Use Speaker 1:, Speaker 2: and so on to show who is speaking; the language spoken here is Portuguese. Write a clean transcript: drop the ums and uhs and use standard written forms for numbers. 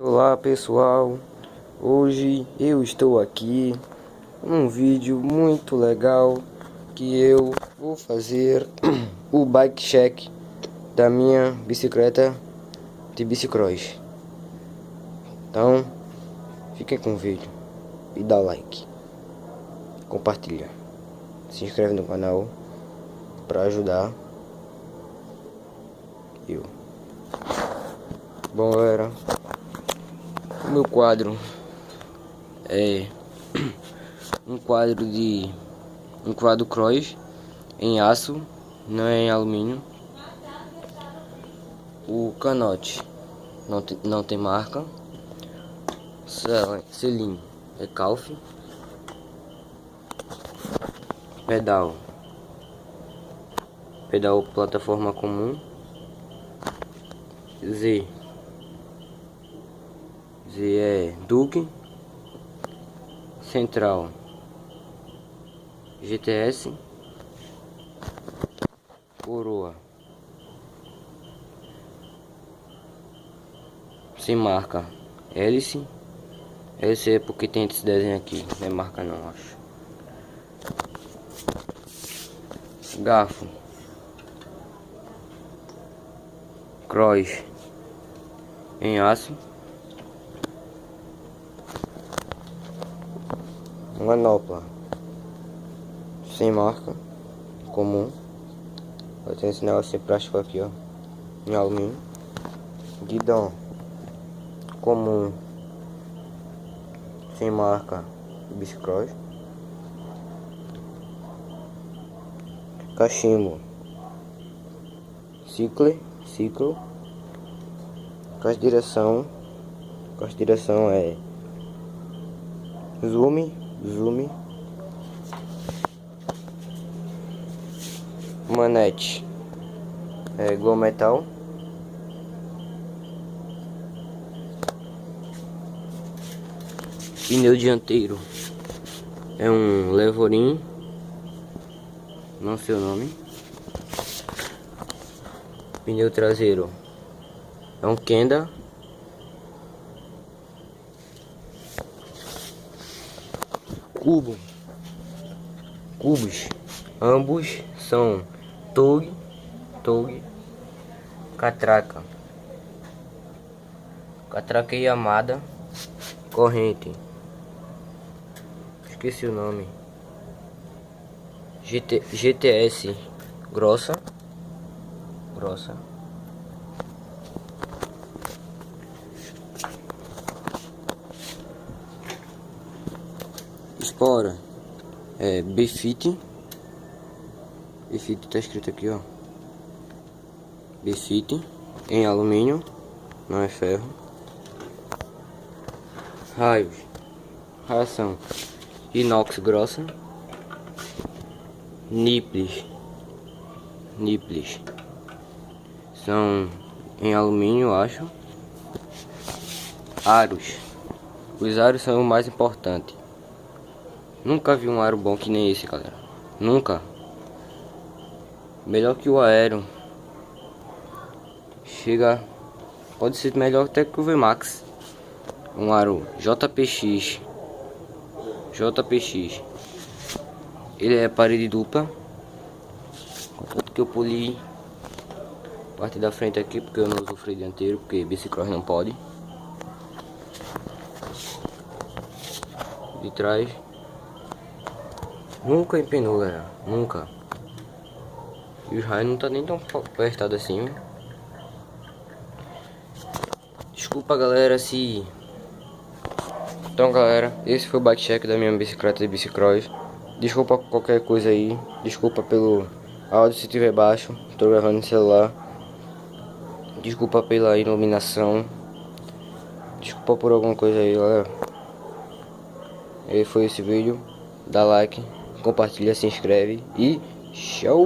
Speaker 1: Olá pessoal, hoje eu estou aqui num vídeo muito legal que eu vou fazer o bike check da minha bicicleta de bicicross. Então fiquem com o vídeo e dá like, compartilha, se inscreve no canal para ajudar eu. Bom galera, o meu quadro é um quadro cross em aço, não é em alumínio. O canote não tem marca. Selim é calf. Pedal plataforma comum. Z é Duke. Central GTS. Coroa sem marca hélice. Esse é porque tem esse desenho aqui, não é marca não, acho. Garfo cross em aço. Manopla sem marca comum. Eu tenho esse negócio de plástico aqui, ó, em alumínio. Guidão comum sem marca bicicross. Cachimbo ciclo. Com as direção é zoom. Manete é glow metal. Pneu dianteiro é um Levorin, não sei o nome. Pneu traseiro é um Kenda. Cubos ambos são Tog. Catraca Yamada. Corrente, esqueci o nome. GTS grossa. Espora é Befit tá escrito aqui, ó. Befit em alumínio, não é ferro. Raios, ração inox grossa. Nipples são em alumínio, acho. Aros, os aros são o mais importante. Nunca vi um aro bom que nem esse, galera. Nunca. Melhor que o Aero. Pode ser melhor até que o VMAX. Um aro JPX. Ele é parede dupla. Contanto que eu poli a parte da frente aqui, porque eu não uso o freio dianteiro, porque bicicross não pode. De trás nunca empenou, galera, nunca. E os raios não tá nem tão apertado assim. Desculpa galera se... Então galera, esse foi o bike check da minha bicicleta de bicicross. Desculpa qualquer coisa aí. Desculpa pelo áudio se estiver baixo. Tô gravando no celular. Desculpa pela iluminação. Desculpa por alguma coisa aí, galera. Esse foi esse vídeo. Dá like, compartilha, se inscreve e tchau!